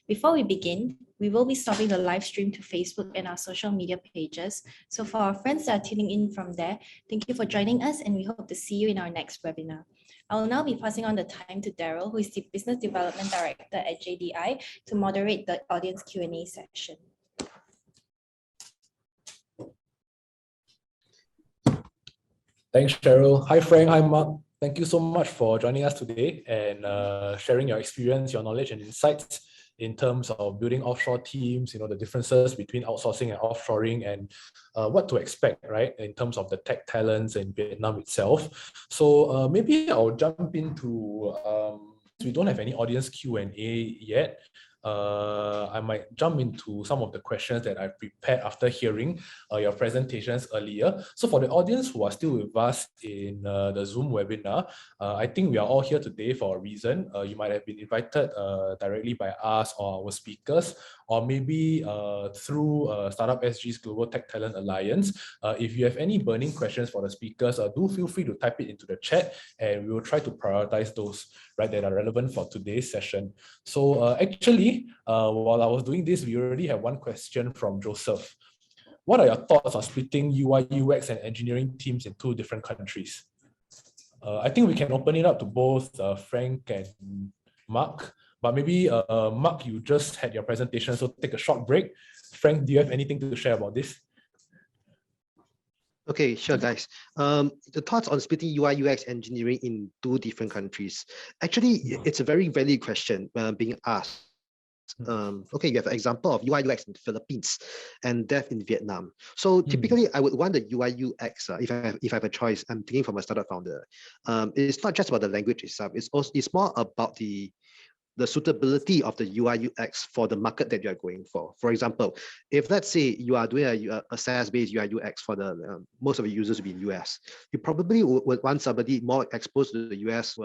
Before we begin, we will be stopping the live stream to Facebook and our social media pages. So for our friends that are tuning in from there, thank you for joining us and we hope to see you in our next webinar. I will now be passing on the time to Daryl, who is the Business Development Director at JDI, to moderate the audience Q&A session. Thanks, Cheryl. Hi, Frank. Hi, Mark. Thank you so much for joining us today and sharing your experience, your knowledge and insights in terms of building offshore teams, the differences between outsourcing and offshoring and what to expect, right, in terms of the tech talents in Vietnam itself. So maybe I'll jump into, we don't have any audience Q&A yet. I might jump into some of the questions that I've prepared after hearing your presentations earlier. So for the audience who are still with us in the Zoom webinar, I think we are all here today for a reason. You might have been invited directly by us or our speakers, or maybe through Startup SG's Global Tech Talent Alliance. If you have any burning questions for the speakers, do feel free to type it into the chat and we will try to prioritize those, right, that are relevant for today's session. So actually, while I was doing this, we already have one question from Joseph. What are your thoughts on splitting UI, UX and engineering teams in two different countries? I think we can open it up to both Frank and Mark, but maybe Mark, you just had your presentation, so take a short break. Frank, do you have anything to share about this? Okay, sure, guys. The thoughts on splitting UI UX engineering in two different countries. Actually, it's a very valid question being asked. Okay, you have an example of UI UX in the Philippines and dev in Vietnam. So typically, I would want the UI UX. If I have a choice, I'm thinking from a startup founder. It's not just about the language itself. It's more about the suitability of the UI UX for the market that you're going for. For example, if let's say you are doing a SaaS-based UI UX for the most of the users will be in US, you probably would want somebody more exposed to the US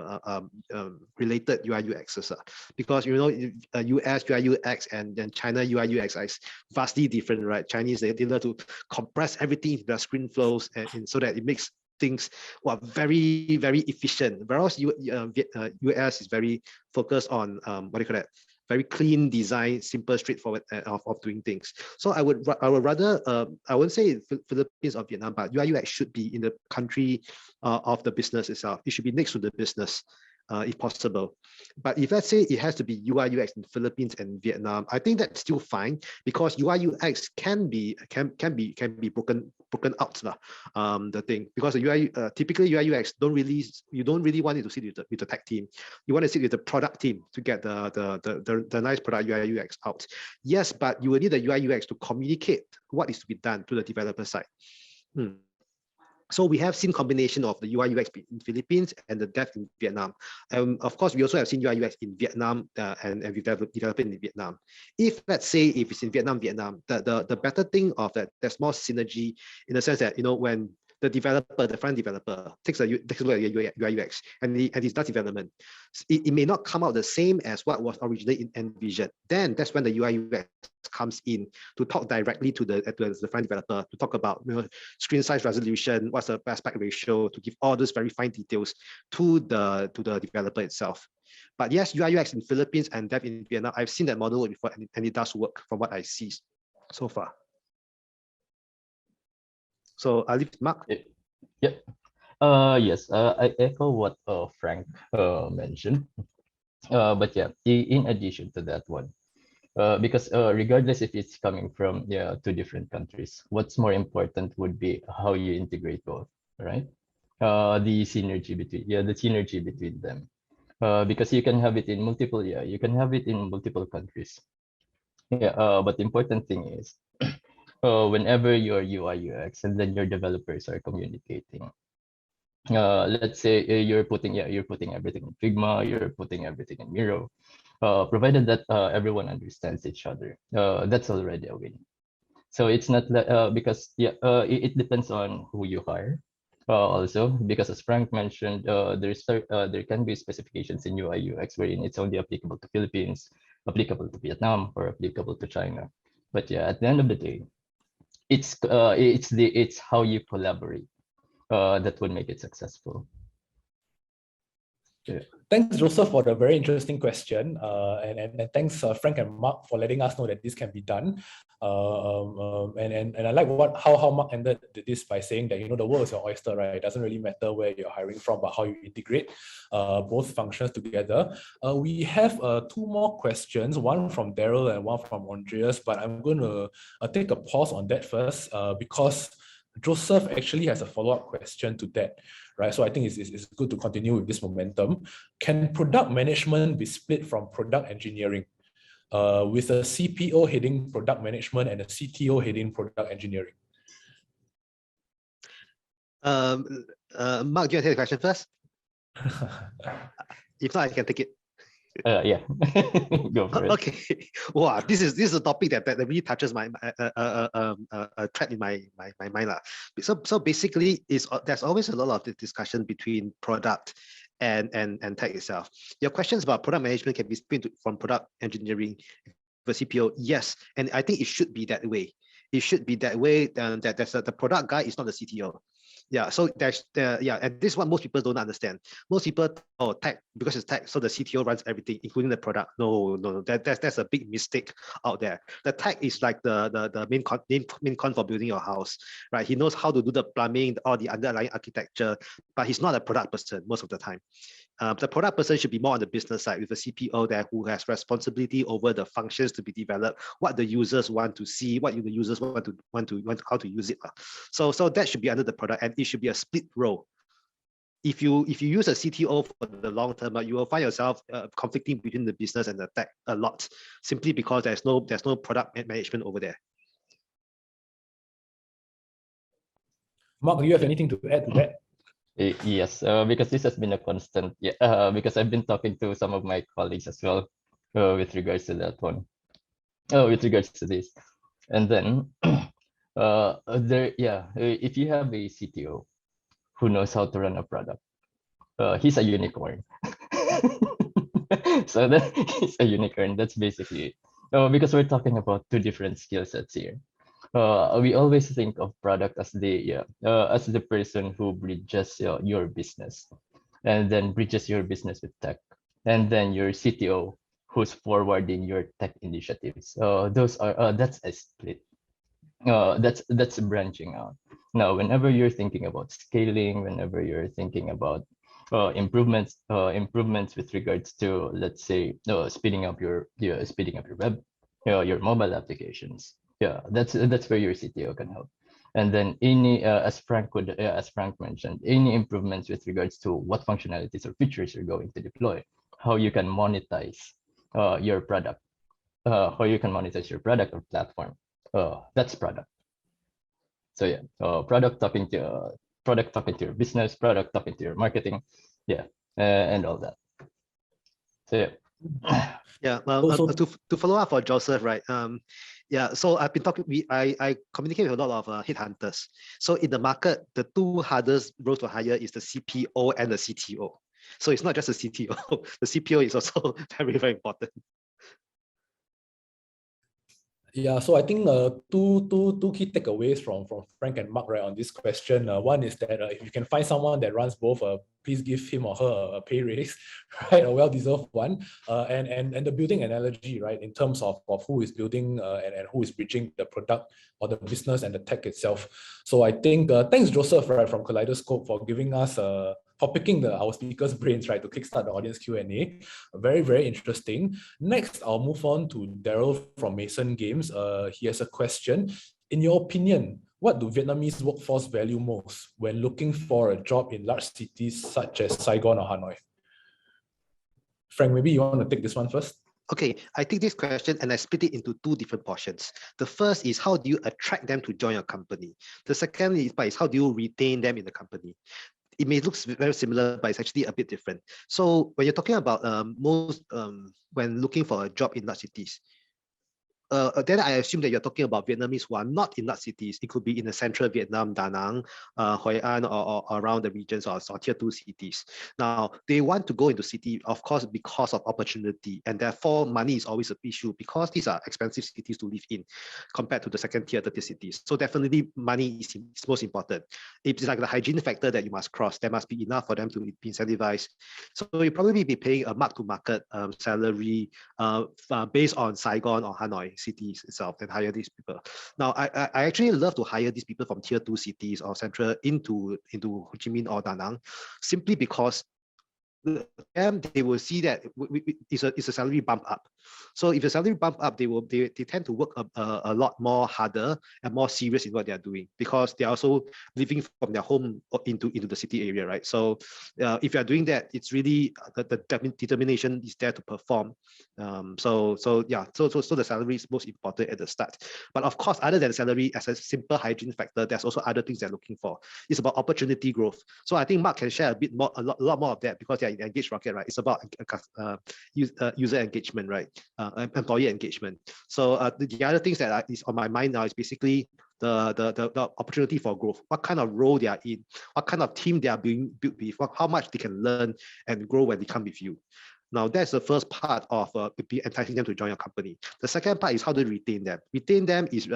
related UI UXs, because US UI UX and then China UI UX is vastly different, right? Chinese, they learn to compress everything into their screen flows and so that it makes things very, very efficient, whereas US is very focused on what do you call that? Very clean design, simple, straightforward of doing things. So I would rather I wouldn't say Philippines or Vietnam, but UI UX should be in the country of the business itself. It should be next to the business. If possible. But if let's say it has to be UI UX in the Philippines and Vietnam, I think that's still fine, because UI UX can be broken out the thing, because the UI typically UI UX you don't really want it to sit with the tech team. You want to sit with the product team to get the nice product UI UX out. Yes, but you will need the UI UX to communicate what is to be done to the developer side. So we have seen combination of the UI UX in Philippines and the dev in Vietnam. Of course, we also have seen UI UX in Vietnam and we develop it in Vietnam. If let's say if it's in Vietnam, the better thing of that, there's more synergy in the sense that when the developer, the front developer takes a look at UI UX and he does development, it may not come out the same as what was originally envisioned. Then that's when the UI UX comes in to talk directly to the front developer, to talk about screen size resolution, what's the aspect ratio, to give all those very fine details to the developer itself. But yes, UI UX in Philippines and dev in Vietnam, I've seen that model before and it does work from what I see so far. So I'll leave it to Mark. Yep. Yes, I echo what Frank mentioned. But yeah, in addition to that one, because regardless if it's coming from two different countries, what's more important would be how you integrate both, right? The synergy between them, because you can have it in multiple countries. But the important thing is whenever your UI UX and then your developers are communicating, let's say you're putting everything in Figma, you're putting everything in Miro, provided that everyone understands each other, that's already a win. So it's not because it depends on who you hire. Also, because as Frank mentioned, there can be specifications in UI UX wherein it's only applicable to Philippines, applicable to Vietnam, or applicable to China. But yeah, at the end of the day, it's how you collaborate that would make it successful. Thanks, Joseph, for the very interesting question. And thanks, Frank and Mark, for letting us know that this can be done. And I like how Mark ended this by saying that, the world is your oyster, right? It doesn't really matter where you're hiring from, but how you integrate both functions together. We have two more questions, one from Daryl and one from Andreas, but I'm going to take a pause on that first because Joseph actually has a follow-up question to that, right? So I think it's good to continue with this momentum. Can product management be split from product engineering, with a CPO heading product management and a CTO heading product engineering? Mark, do you want to take the question first? If not, I can take it. Yeah, go for it. Okay. Wow, this is a topic that really touches my thread in my mind lah. So basically, there's always a lot of discussion between product and tech itself. Your questions about product management can be split from product engineering for CPO. Yes, and I think it should be that way. It should be that way. That the product guy is not the CTO. Yeah, so and this is what most people don't understand. Most people, tech, because it's tech, so the CTO runs everything, including the product. No, that's a big mistake out there. The tech is like the main con for building your house, right? He knows how to do the plumbing, all the underlying architecture, but he's not a product person most of the time. The product person should be more on the business side with a CPO there who has responsibility over the functions to be developed, what the users want to see, what the users want how to use it. So that should be under the product, and it should be a split role. If you use a CTO for the long term, you will find yourself conflicting between the business and the tech a lot, simply because there's no product management over there. Mark, do you have anything to add to that? Yes, because this has been a constant. Because I've been talking to some of my colleagues as well, with regards to that one. With regards to this, and then if you have a CTO who knows how to run a product, he's a unicorn. So that he's a unicorn. That's basically it. Because we're talking about two different skill sets here. We always think of product as the person who bridges your business, and then bridges your business with tech, and then your CTO who's forwarding your tech initiatives. That's a split. That's branching out. Now, whenever you're thinking about scaling, whenever you're thinking about improvements with regards to, let's say, speeding up your web, your mobile applications. Yeah, that's where your CTO can help. And then any, as Frank mentioned, any improvements with regards to what functionalities or features you're going to deploy, how you can monetize your product, how you can monetize your product or platform. That's product. So yeah, product talking to your business, product talking to your marketing, and all that. So yeah. Yeah, to follow up for Joseph, right? So I've been talking. I communicate with a lot of headhunters. So in the market, the two hardest roles to hire is the CPO and the CTO. So it's not just the CTO. The CPO is also very, very important. Yeah, so I think two key takeaways from Frank and Mark, right, on this question. One is that if you can find someone that runs both, please give him or her a pay raise, right, a well-deserved one. And the building analogy, right, in terms of who is building and who is bridging the product or the business and the tech itself. So I think thanks Joseph, right, from Kaleidoscope for giving us for picking our speakers' brains, right, to kickstart the audience Q&A. Very, very interesting. Next, I'll move on to Daryl from Mason Games. He has a question. In your opinion, what do Vietnamese workforce value most when looking for a job in large cities such as Saigon or Hanoi? Frank, maybe you want to take this one first? Okay, I take this question and I split it into two different portions. The first is how do you attract them to join your company? The second is how do you retain them in the company? It may look very similar, but it's actually a bit different. So when you're talking about when looking for a job in large cities, then I assume that you're talking about Vietnamese who are not in that cities. It could be in the central Vietnam, Da Nang, Hoi An, or around the regions or tier 2 cities. Now, they want to go into city, of course, because of opportunity. And therefore, money is always an issue because these are expensive cities to live in compared to the second tier, 30 cities. So definitely money is most important. It's like the hygiene factor that you must cross. There must be enough for them to be incentivized. So you probably be paying a mark-to-market salary based on Saigon or Hanoi cities itself and hire these people. Now, I actually love to hire these people from tier 2 cities or central into Ho Chi Minh or Da Nang, simply because they will see that it's a salary bump up. So if the salary bump up, they tend to work a lot more harder and more serious in what they're doing because they're also living from their home into the city area, right? So if you're doing that, it's really the determination is there to perform. So the salary is most important at the start. But of course, other than salary, as a simple hygiene factor, there's also other things they're looking for. It's about opportunity growth. So I think Marc can share a lot more of that because they're in EngageRocket, right? It's about user engagement, right? Employee engagement. So the other things that is on my mind now is basically the opportunity for growth. What kind of role they are in, what kind of team they are being built with, how much they can learn and grow when they come with you. Now, that's the first part of enticing them to join your company. The second part is how to retain them. Retain them is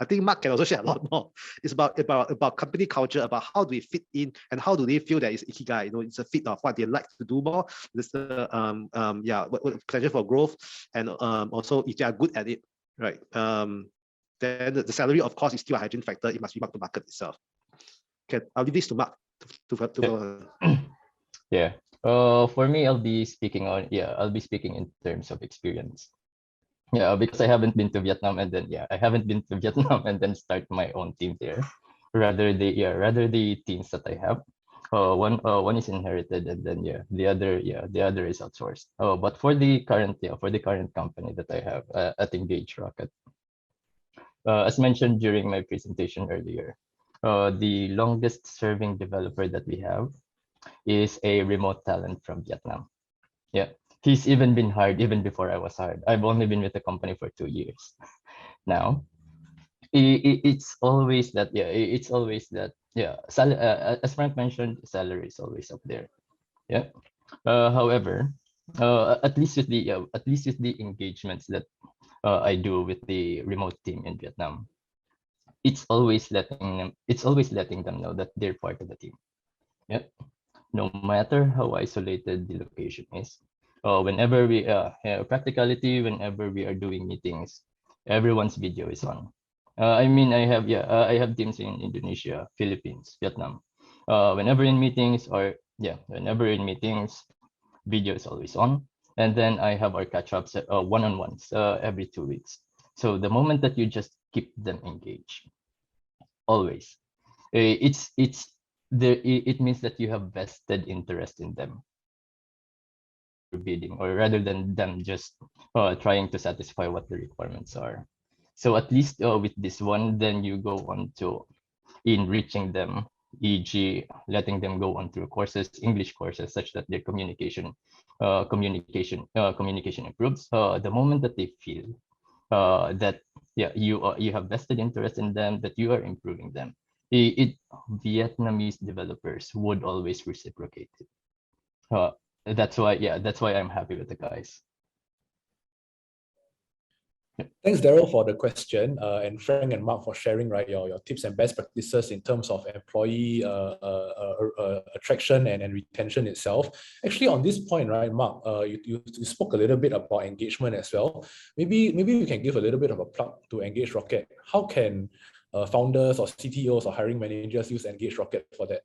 I think Marc can also share a lot more. It's about company culture, about how do they fit in and how do they feel that it's ikigai. You know, it's a fit of what they like to do more. This potential for growth, and also if they are good at it, right? Then the salary, of course, is still a hygiene factor. It must be mark to market itself. Okay, I'll leave this to Marc to go. Yeah. For me, I'll be speaking in terms of experience. Yeah, because I haven't been to Vietnam and then I haven't been to Vietnam and then start my own team there. Rather the teams that I have. One is inherited and then the other is outsourced. But for the current company that I have at EngageRocket, as mentioned during my presentation earlier, the longest serving developer that we have is a remote talent from Vietnam. Yeah, he's even been hired even before I was hired. I've only been with the company for 2 years now. It's always that as Frank mentioned, salary is always up there. Yeah. However, at least with the engagements that I do with the remote team in Vietnam, it's always letting them know that they're part of the team. Yeah. No matter how isolated the location is, whenever we practicality, whenever we are doing meetings, everyone's video is on. I have teams in Indonesia, Philippines, Vietnam. Whenever in meetings, video is always on. And then I have our catch-ups, one-on-ones every 2 weeks. So the moment that you just keep them engaged, always, it means that you have vested interest in them bidding, or rather than them just trying to satisfy what the requirements are. So at least with this one, then you go on to enriching them, e.g. letting them go on through courses, English courses, such that their communication improves. The moment that they feel that you have vested interest in them, that you are improving them, Vietnamese developers would always reciprocate it. That's why I'm happy with the guys. Thanks, Daryl, for the question, and Frank and Marc for sharing your tips and best practices in terms of employee attraction and retention itself. Actually, on this point, right, Marc, you spoke a little bit about engagement as well. Maybe we can give a little bit of a plug to EngageRocket. How can founders or CTOs or hiring managers use EngageRocket for that?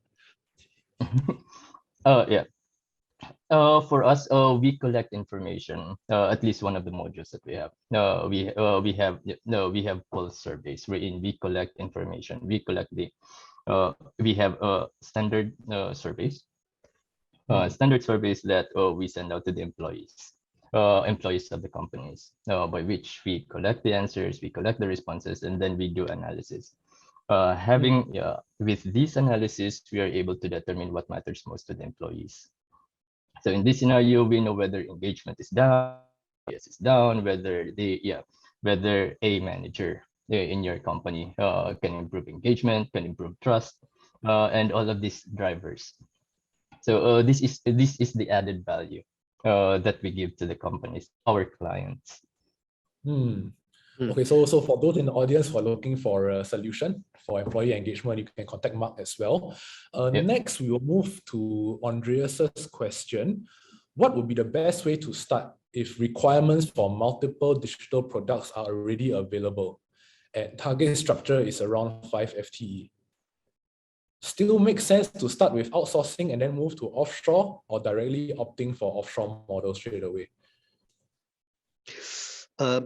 For us, we collect information. At least one of the modules that we have. We have pulse surveys wherein we collect information. We collect we have standard surveys. Standard surveys that we send out to the employees of the companies, by which we collect the answers, we collect the responses, and then we do analysis. With this analysis, we are able to determine what matters most to the employees. So in this scenario, we know whether engagement is down, yes, it's down, whether whether a manager in your company can improve engagement, can improve trust, and all of these drivers. So this is the added value that we give to the companies, our clients. Okay, so for those in the audience who are looking for a solution for employee engagement, you can contact Marc as well. Next, we will move to Andreas's question. What would be the best way to start if requirements for multiple digital products are already available and target structure is around 5 FTE? Still makes sense to start with outsourcing and then move to offshore, or directly opting for offshore model straight away?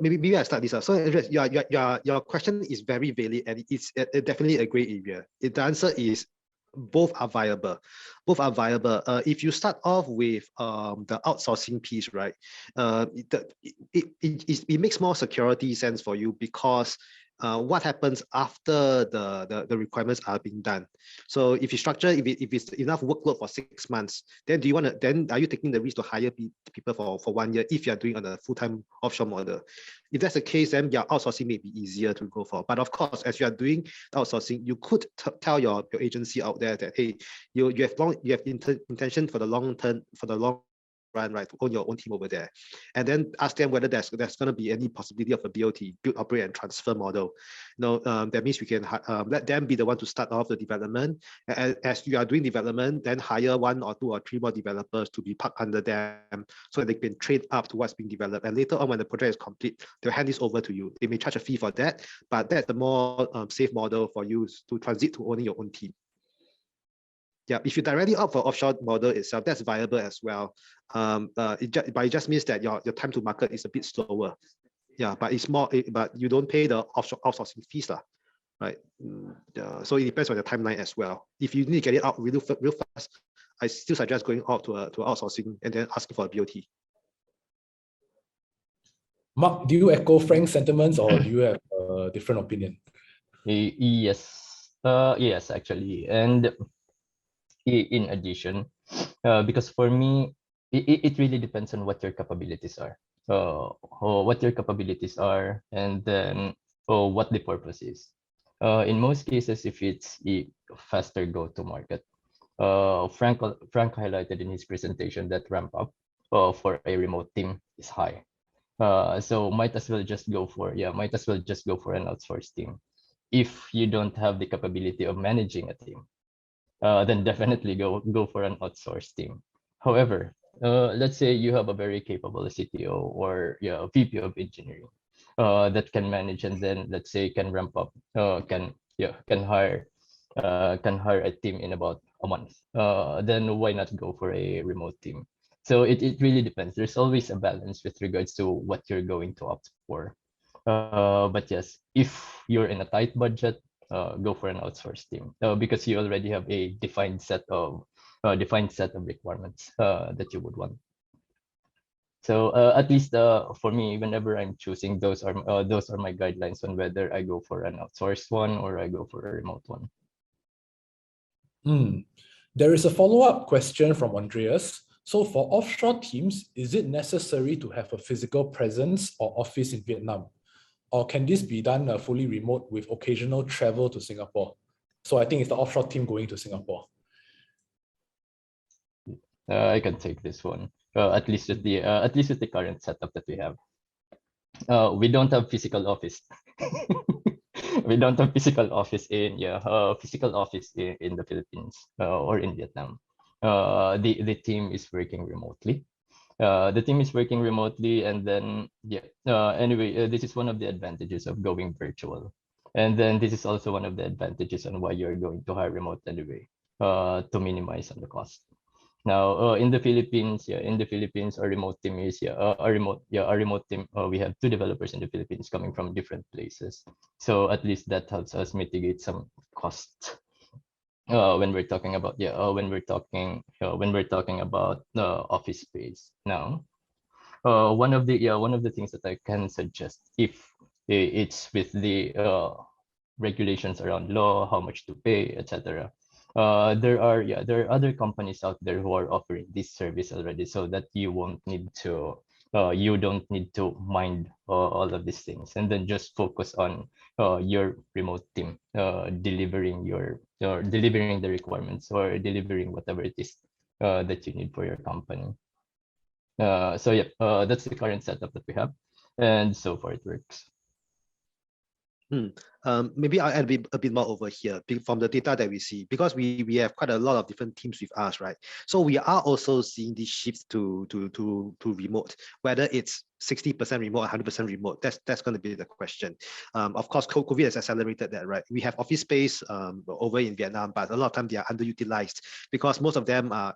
Maybe I start this out. So Andreas, your question is very valid, and it's definitely a great area. The answer is both are viable. Both are viable. If you start off with the outsourcing piece, right, it makes more security sense for you, because what happens after the requirements are being done. So if you structure, if it's enough workload for 6 months, then are you taking the risk to hire people for 1 year if you're doing on a full-time offshore model? If that's the case, then outsourcing may be easier to go for. But of course, as you are doing outsourcing, you could tell your agency out there that, hey, you have intention for the long term, for the long run, right, to own your own team over there, and then ask them whether there's going to be any possibility of a BOT, build, operate, and transfer model. That means we can let them be the one to start off the development. As you are doing development, then hire 1 or 2 or 3 more developers to be parked under them, so that they can train up to what's being developed. And later on, when the project is complete, they'll hand this over to you. They may charge a fee for that, but that's the more safe model for you to transit to owning your own team. Yeah, if you directly opt for offshore model itself, that's viable as well. But it just means that your time to market is a bit slower. Yeah, but it's more, but you don't pay the offshore outsourcing fees, right? So it depends on the timeline as well. If you need to get it out real fast, I still suggest going out to outsourcing and then asking for a BOT. Marc, do you echo Frank's sentiments, or do you have a different opinion? Yes, yes, actually, and in addition, because for me, it really depends on what your capabilities are, and then what the purpose is. In most cases, if it's a faster go-to-market, Frank highlighted in his presentation that ramp up for a remote team is high. So might as well just go for an outsourced team. If you don't have the capability of managing a team, then definitely go for an outsourced team. However, let's say you have a very capable CTO or VP of engineering that can manage, and then let's say can ramp up, can hire a team in about a month. Then why not go for a remote team? So it really depends. There's always a balance with regards to what you're going to opt for. But yes, if you're in a tight budget, go for an outsourced team because you already have a defined set of requirements that you would want. So at least for me, whenever I'm choosing, those are my guidelines on whether I go for an outsourced one or I go for a remote one. There is a follow-up question from Andreas. So for offshore teams, is it necessary to have a physical presence or office in Vietnam? Or can this be done fully remote with occasional travel to Singapore? So I think it's the offshore team going to Singapore. I can take this one. At least with the current setup that we have. We don't have physical office. We don't have physical office in the Philippines or in Vietnam. The team is working remotely. And then anyway, this is one of the advantages of going virtual, and then this is also one of the advantages on why you're going to hire remote anyway, to minimize on the cost. Now in the Philippines, our remote team is our remote team. We have 2 developers in the Philippines coming from different places, so at least that helps us mitigate some costs. When we're talking about office space. Now, one of the things that I can suggest, if it's with the regulations around law, how much to pay, etc. There are other companies out there who are offering this service already, so that you won't need to you don't need to mind all of these things, and then just focus on your remote team delivering delivering the requirements or delivering whatever it is that you need for your company. So yeah, that's the current setup that we have, and so far it works. Maybe I'll add a bit more over here from the data that we see, because we have quite a lot of different teams with us, right? So we are also seeing these shifts to remote, whether it's 60% remote, 100% remote. That's going to be the question. Of course, COVID has accelerated that, right? We have office space over in Vietnam, but a lot of time they are underutilized because most of them are,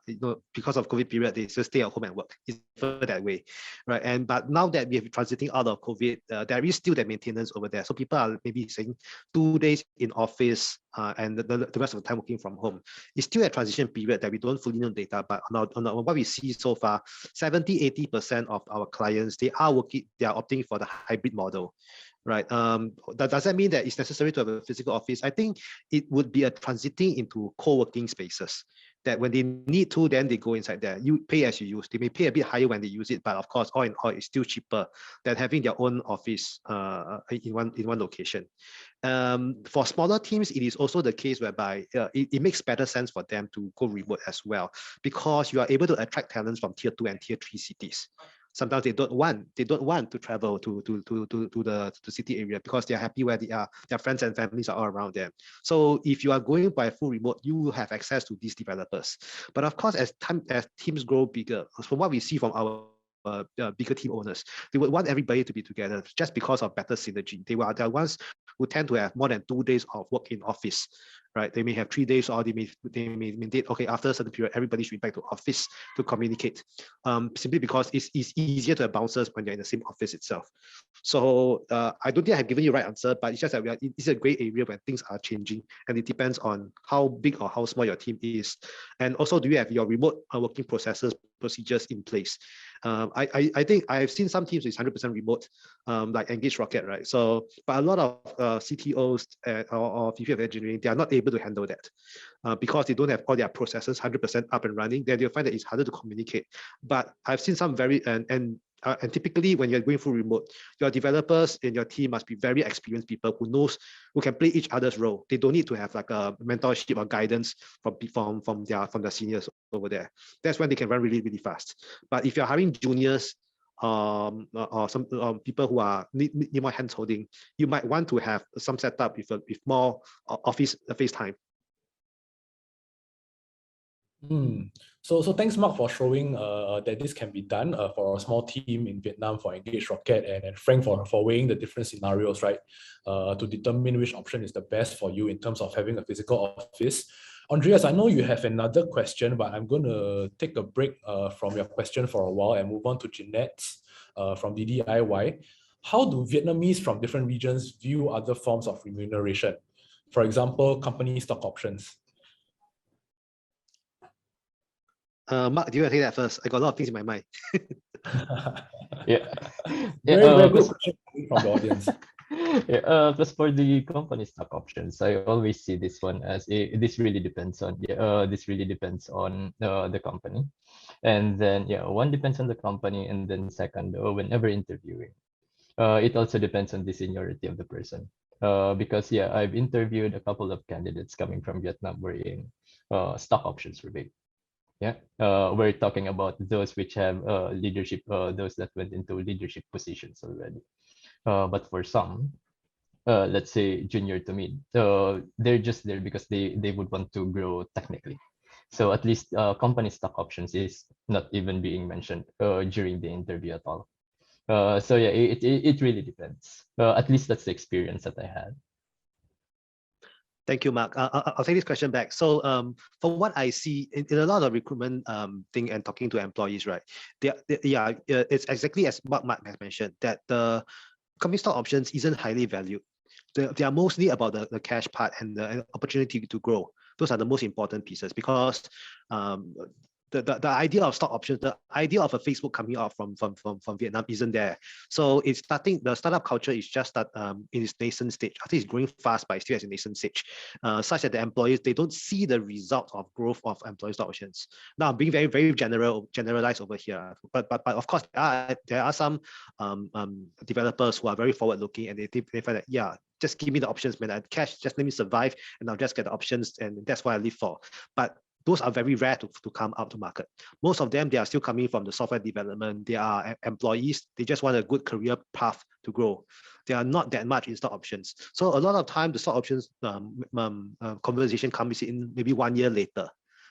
because of COVID period, they just stay at home and work. It's that way, right? But now that we are transiting out of COVID, there is still that maintenance over there. So people are maybe saying 2 days in office and the rest of the time working from home. It's still a transition period that we don't fully know data, but on what we see so far, 70-80% of our clients, they are opting for the hybrid model, right? Does that mean that it's necessary to have a physical office? I think it would be a transiting into co-working spaces, that when they need to, then they go inside there. You pay as you use. They may pay a bit higher when they use it, but of course, all in all, it's still cheaper than having their own office in one location. For smaller teams, it is also the case whereby it makes better sense for them to go remote as well, because you are able to attract talents from tier 2 and tier 3 cities. Sometimes they don't want to travel to the city area because they are happy where they are. Their friends and families are all around them. So if you are going by full remote, you will have access to these developers. But of course, as teams grow bigger, from what we see from our bigger team owners, they would want everybody to be together just because of better synergy. They are the ones who tend to have more than 2 days of work in office, right? They may have 3 days, or they may mandate, okay, after a certain period, everybody should be back to office to communicate, simply because it's easier to have bouncers when you're in the same office itself. So I don't think I have given you the right answer, but it's just that it's a great area where things are changing, and it depends on how big or how small your team is. And also, do you have your remote working procedures in place? I think I've seen some teams with 100% remote, like EngageRocket, right? So, but a lot of CTOs or VP of engineering, they are not able to handle that because they don't have all their processes 100% up and running. Then you'll find that it's harder to communicate. But I've seen some very, and typically when you're going full remote, your developers in your team must be very experienced people who can play each other's role. They don't need to have like a mentorship or guidance from their seniors over there. That's when they can run really, really fast. But if you're hiring juniors or some people who need more hands holding, you might want to have some setup with more office face time. So thanks, Marc, for showing that this can be done for a small team in Vietnam for EngageRocket, and Frank for weighing the different scenarios, right, to determine which option is the best for you in terms of having a physical office. Andreas, I know you have another question, but I'm going to take a break from your question for a while and move on to Jeanette's from DDIY. How do Vietnamese from different regions view other forms of remuneration? For example, company stock options. Marc, do you want to take that first? I got a lot of things in my mind. Yeah. Very good question from the audience. Yeah, just for the company stock options, I always see this one as this really depends on the company, and then one depends on the company, and then second, whenever interviewing, it also depends on the seniority of the person. Because I've interviewed a couple of candidates coming from Vietnam wherein stock options were big. Yeah, we're talking about those which have leadership, those that went into leadership positions already. But for some, let's say junior to mid, they're just there because they would want to grow technically. So at least company stock options is not even being mentioned during the interview at all. So it really depends. At least that's the experience that I had. Thank you, Marc. I'll take this question back. So from what I see in a lot of recruitment thing and talking to employees, right? It's exactly as what Marc has mentioned, that the company stock options isn't highly valued. They are mostly about the cash part and the opportunity to grow. Those are the most important pieces, because the idea of stock options, the idea of a Facebook coming out from Vietnam isn't there. So it's starting, the startup culture is just that in its nascent stage. I think it's growing fast, but it's still at a nascent stage, such that the employees, they don't see the result of growth of employee stock options. Now I'm being very generalized over here, but of course there are some developers who are very forward looking, and they find that, yeah, just give me the options, man. Cash, just let me survive, and I'll just get the options, and that's what I live for. But those are very rare to come out to market. Most of them, they are still coming from the software development. They are employees. They just want a good career path to grow. They are not that much in stock options. So a lot of time, the stock options conversation comes in maybe 1 year later.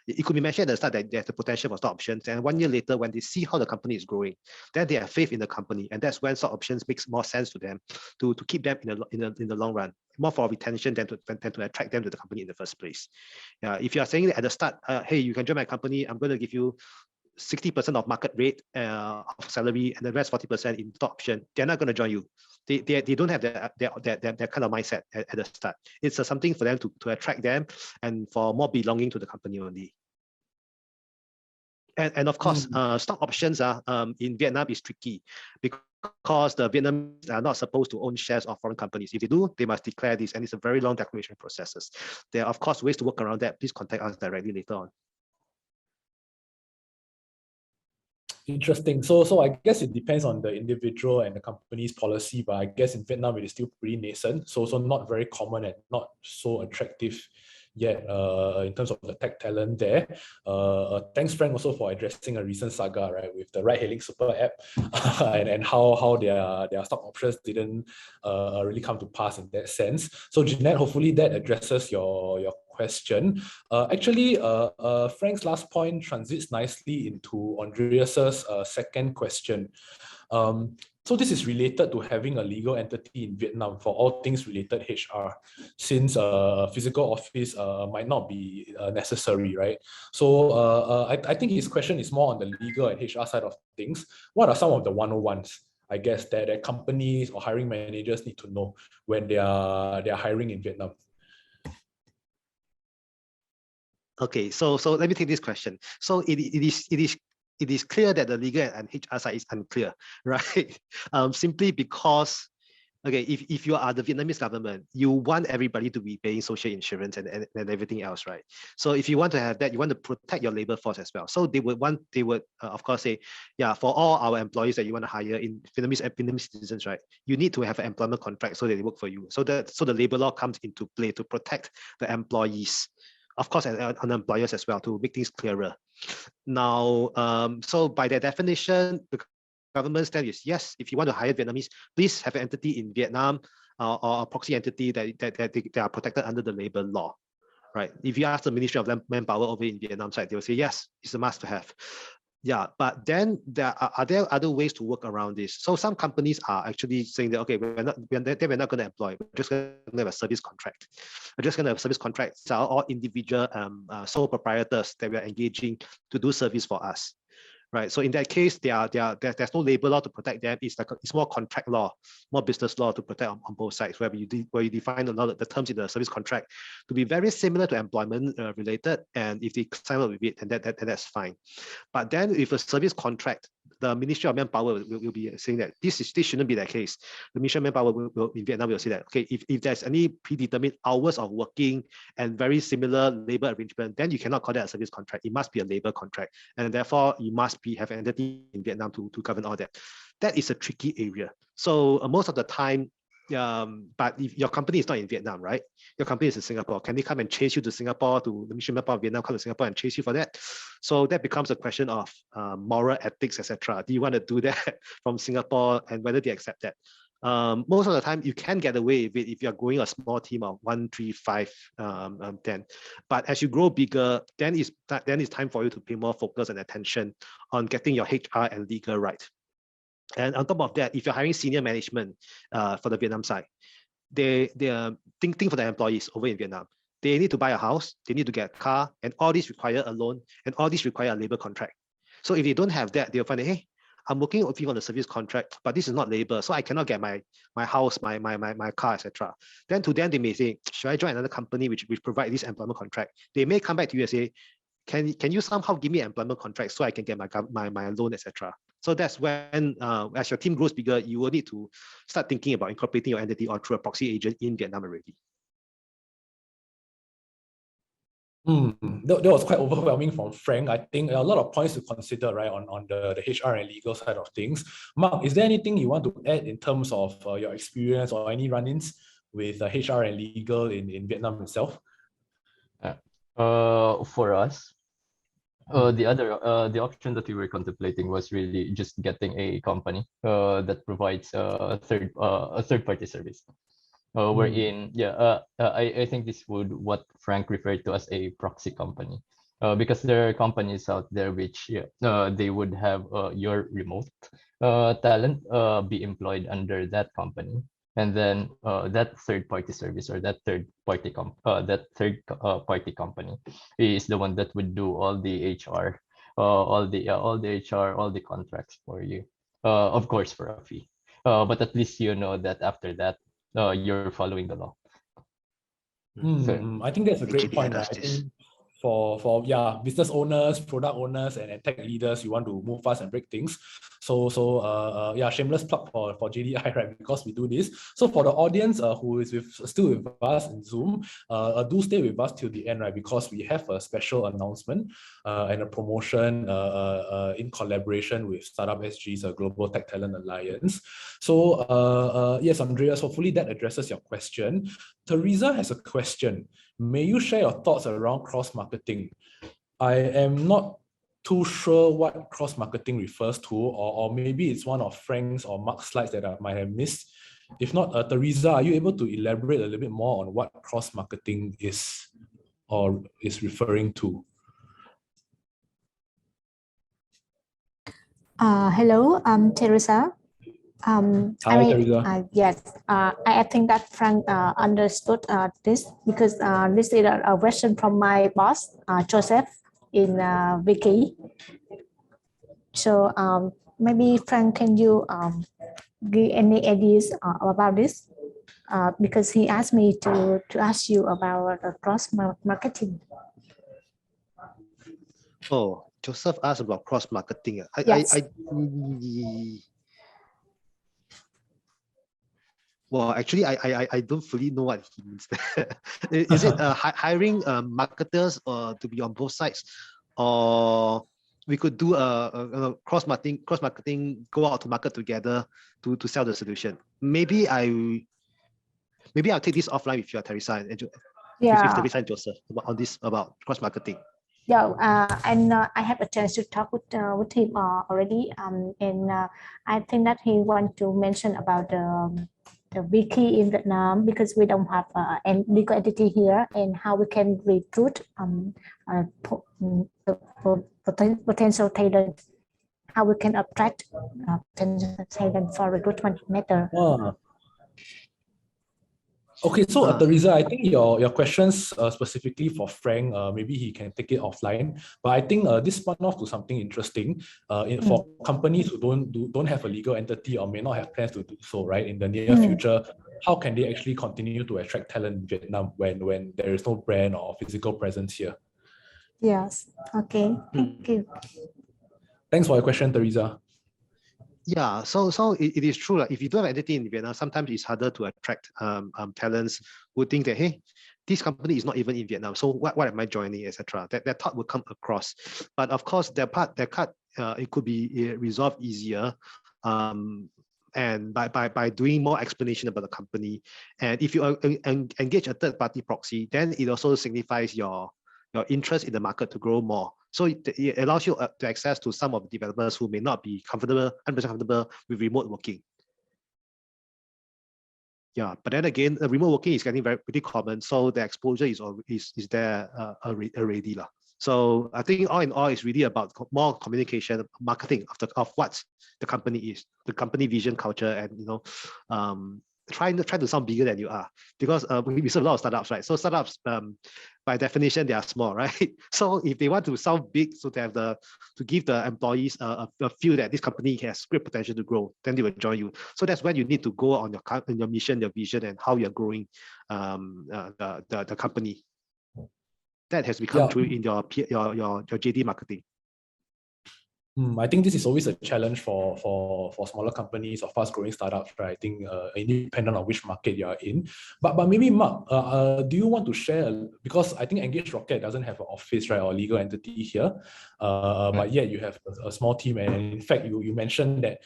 It could be mentioned at the start that there's the potential for stock options, and 1 year later, when they see how the company is growing, then they have faith in the company, and that's when stock options makes more sense to them to keep them in the long run, more for retention than to attract them to the company in the first place. If you are saying at the start, hey, you can join my company, I'm going to give you 60% of market rate of salary, and the rest 40% in stock option, they're not going to join you. They don't have that kind of mindset at the start. It's something for them to attract them and for more belonging to the company only. And of course, stock options in Vietnam is tricky because the Vietnamese are not supposed to own shares of foreign companies. If they do, they must declare this, and it's a very long declaration processes. There are, of course, ways to work around that. Please contact us directly later on. Interesting. So I guess it depends on the individual and the company's policy, but I guess in Vietnam it is still pretty nascent, so not very common and not so attractive yet in terms of the tech talent there. Thanks, Frank, also for addressing a recent saga, right, with the ride-hailing super app and how their stock options didn't really come to pass in that sense. So Jeanette, hopefully that addresses your question. Actually, Frank's last point transits nicely into Andreas's second question. So this is related to having a legal entity in Vietnam for all things related HR, since a physical office might not be necessary, right? So I think his question is more on the legal and HR side of things. What are some of the 101s, I guess, that companies or hiring managers need to know when they are hiring in Vietnam? Okay, so let me take this question. So it is clear that the legal and HR side is unclear, right? Simply because, okay, if you are the Vietnamese government, you want everybody to be paying social insurance and everything else, right? So if you want to have that, you want to protect your labor force as well. So they would of course say, yeah, for all our employees that you want to hire in Vietnamese citizens, right, you need to have an employment contract so that they work for you. So the labor law comes into play to protect the employees, of course, and on employers as well, to make things clearer. Now, so by their definition, the government stand is, yes, if you want to hire Vietnamese, please have an entity in Vietnam or a proxy entity that they are protected under the labor law, right? If you ask the Ministry of Manpower over in Vietnam side, they will say, yes, it's a must to have. Yeah, but then are there other ways to work around this? So some companies are actually saying that, okay, we're not going to employ, we're just going to have a service contract. We're just going to have service contracts, all individual sole proprietors that we're engaging to do service for us. Right, so in that case, there's no labor law to protect them. It's more contract law, more business law to protect on both sides, where you define a lot of the terms in the service contract to be very similar to employment related. And if they sign up with it, and that's fine. But then if a service contract, the Ministry of Manpower will be saying that this shouldn't be the case. The Ministry of Manpower in Vietnam will say that, okay, if there's any predetermined hours of working and very similar labor arrangement, then you cannot call that a service contract. It must be a labor contract, and therefore you must have an entity in Vietnam to govern all that. That is a tricky area. So most of the time, but if your company is not in Vietnam, right? Your company is in Singapore. Can they come and chase you to Singapore, to the Ministry of Manpower of Vietnam, come to Singapore and chase you for that? So that becomes a question of moral ethics, etc. Do you want to do that from Singapore, and whether they accept that? Most of the time, you can get away with it if you're growing a small team of 1, 3, 5, 10. But as you grow bigger, then it's time for you to pay more focus and attention on getting your HR and legal right. And on top of that, if you're hiring senior management for the Vietnam side, they are thinking for the employees over in Vietnam. They need to buy a house, they need to get a car, and all these require a loan, and all these require a labor contract. So if they don't have that, they'll find, hey, I'm working with you on a service contract, but this is not labor, so I cannot get my house, my car, etc. Then to them, they may say, should I join another company which provide this employment contract? They may come back to you and say, can you somehow give me an employment contract so I can get my loan, etc. So that's when, as your team grows bigger, you will need to start thinking about incorporating your entity or through a proxy agent in Vietnam already. That was quite overwhelming from Frank. I think a lot of points to consider, right, on the HR and legal side of things. Marc, is there anything you want to add in terms of your experience or any run-ins with HR and legal in Vietnam itself? For us, the option that we were contemplating was really just getting a company that provides a third party service. Wherein, I think this would what Frank referred to as a proxy company, because there are companies out there which they would have your remote talent be employed under that company, and then that third party service or that third party company is the one that would do all the HR, all the HR, all the contracts for you, of course for a fee, but at least you know that after that you're following the law. So, I think that's a great JDI point. does I this. think for business owners, product owners, and tech leaders, you want to move fast and break things. So shameless plug for JDI, right? Because we do this. So for the audience who is still with us in Zoom, do stay with us till the end, right? Because we have a special announcement and a promotion in collaboration with Startup SG's Global Tech Talent Alliance. So yes, Andreas, hopefully that addresses your question. Teresa has a question. May you share your thoughts around cross-marketing? I am not too sure what cross-marketing refers to, or maybe it's one of Frank's or Marc's slides that I might have missed. If not, Teresa, are you able to elaborate a little bit more on what cross-marketing is or is referring to? Hello, Teresa. Hi, Teresa. Yes, I think that Frank understood this because this is a question from my boss, Joseph, in Wiki. So maybe Frank, can you give any ideas about this? Because he asked me to ask you about cross marketing. Oh, Joseph asked about cross marketing. Yes. Well, actually, I don't fully know what he means there. Is it hiring marketers to be on both sides, or we could do a cross marketing, go out to market together to sell the solution? Maybe I'll take this offline with you, Teresa and with Teresa and Joseph on this about cross marketing. Yeah, and I have a chance to talk with him already, and I think that he want to mention about the wiki in Vietnam because we don't have a legal entity here, and how we can recruit potential talent, how we can attract potential talent for recruitment matter. Okay, so Teresa, I think your questions specifically for Frank, maybe he can take it offline. But I think this spun off to something interesting. For companies who don't have a legal entity or may not have plans to do so, right, in the near future, how can they actually continue to attract talent in Vietnam when there is no brand or physical presence here? Yes. Okay. Thank you. Thanks for your question, Teresa. Yeah, so it is true. Like, if you don't have entity in Vietnam, sometimes it's harder to attract talents who think that, hey, this company is not even in Vietnam, so what am I joining, etc. That thought will come across. But of course, that cut it could be resolved easier, and by doing more explanation about the company. And if you engage a third-party proxy, then it also signifies your interest in the market to grow more. So it allows you to access to some of the developers who may not be 100% comfortable with remote working. Yeah, but then again, remote working is getting pretty common, so the exposure is there already. So I think all in all, it's really about more communication, marketing of what the company is, the company vision, culture, and try to sound bigger than you are, because we serve a lot of startups, right? So startups, by definition, they are small, right? So if they want to sound big, so they have to give the employees a feel that this company has great potential to grow, then they will join you. So that's when you need to go on your mission, your vision, and how you're growing the company. that has become Yeah. true in your JD marketing? I think this is always a challenge for smaller companies or fast-growing startups, right? I think independent of which market you are in. But maybe Marc, do you want to share, because I think EngageRocket doesn't have an office, right, or legal entity here, but yet you have a small team, and in fact you mentioned that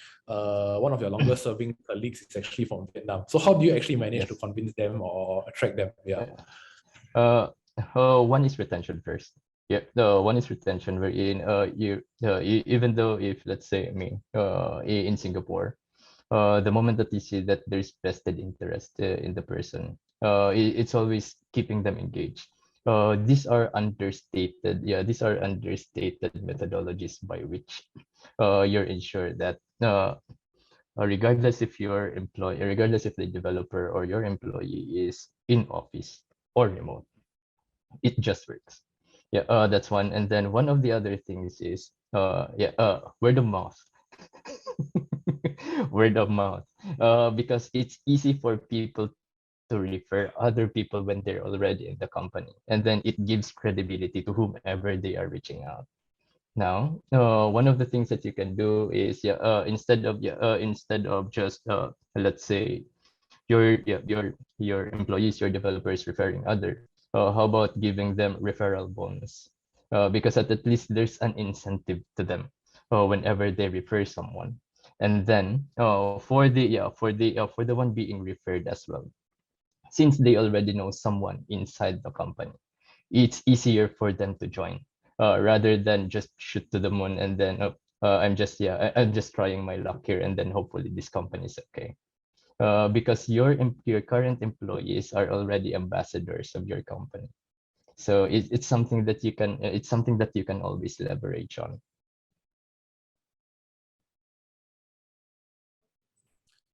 one of your longest-serving colleagues is actually from Vietnam. So how do you actually manage to convince them or attract them? Yeah. One is retention first. Yeah, the one is retention wherein even though if let's say in Singapore, the moment that you see that there's vested interest in the person, it's always keeping them engaged. These are understated methodologies by which you're ensured that regardless if regardless if the developer or your employee is in office or remote, it just works. Yeah, that's one. And then one of the other things is word of mouth. Word of mouth. Because it's easy for people to refer other people when they're already in the company, and then it gives credibility to whomever they are reaching out. Now, one of the things that you can do is instead of just let's say your employees, your developers referring other, how about giving them referral bonus? Because at least there's an incentive to them whenever they refer someone. And then for the one being referred as well, since they already know someone inside the company, it's easier for them to join rather than just shoot to the moon and then I'm just trying my luck here and then hopefully this company is okay. Because your current employees are already ambassadors of your company, so it's something that you can always leverage on.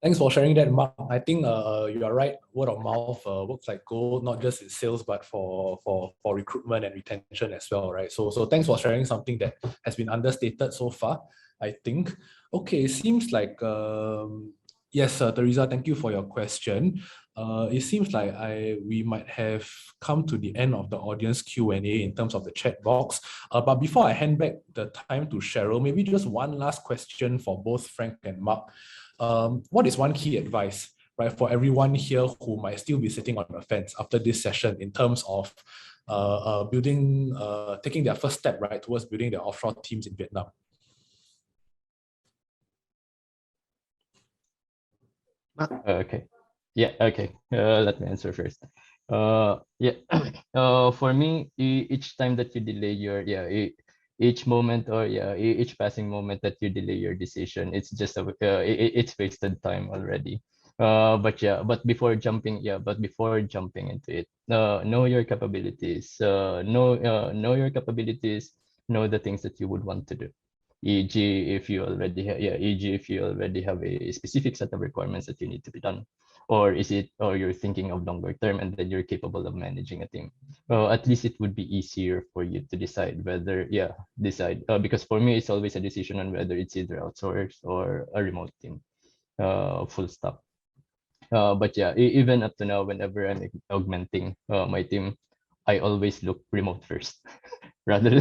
Thanks for sharing that, Marc. I think you are right. Word of mouth works like gold, not just in sales, but for recruitment and retention as well, right? So thanks for sharing something that has been understated so far, I think. Okay, seems like yes, Teresa, thank you for your question. It seems like we might have come to the end of the audience Q&A in terms of the chat box. But before I hand back the time to Cheryl, maybe just one last question for both Frank and Marc. What is one key advice, right, for everyone here who might still be sitting on the fence after this session in terms of taking their first step, right, towards building their offshore teams in Vietnam? Okay. Yeah, okay. Let me answer first. For me, each time that you delay each moment or each passing moment that you delay your decision, it's just it's wasted time already. But before jumping into it, know your capabilities. Know your capabilities. Know the things that you would want to do. E.g., if you already have a specific set of requirements that you need to be done, or you're thinking of longer term and then you're capable of managing a team. At least it would be easier for you to decide whether because for me it's always a decision on whether it's either outsourced or a remote team. Full stop. But yeah, even up to now, whenever I'm augmenting my team, I always look remote first rather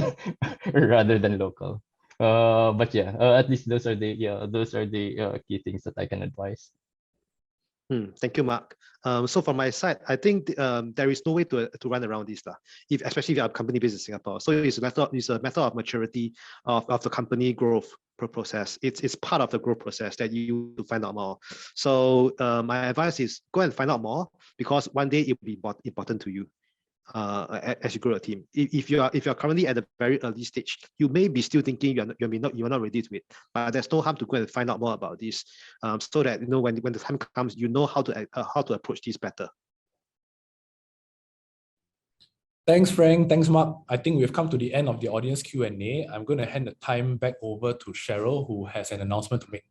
than local. But yeah, at least those are the key things that I can advise. Thank you, Marc. So from my side, I think there is no way to run around this, especially if you have a company based in Singapore. So it's a matter of maturity of the company growth process. It's part of the growth process that you find out more. So my advice is go and find out more, because one day it will be important to you. As you grow a team, if you are currently at a very early stage, you may be still thinking you are not ready to it. But there's no harm to go and find out more about this, so that when the time comes, you know how to approach this better. Thanks, Frank. Thanks, Marc. I think we've come to the end of the audience Q&A. I'm going to hand the time back over to Cheryl, who has an announcement to make.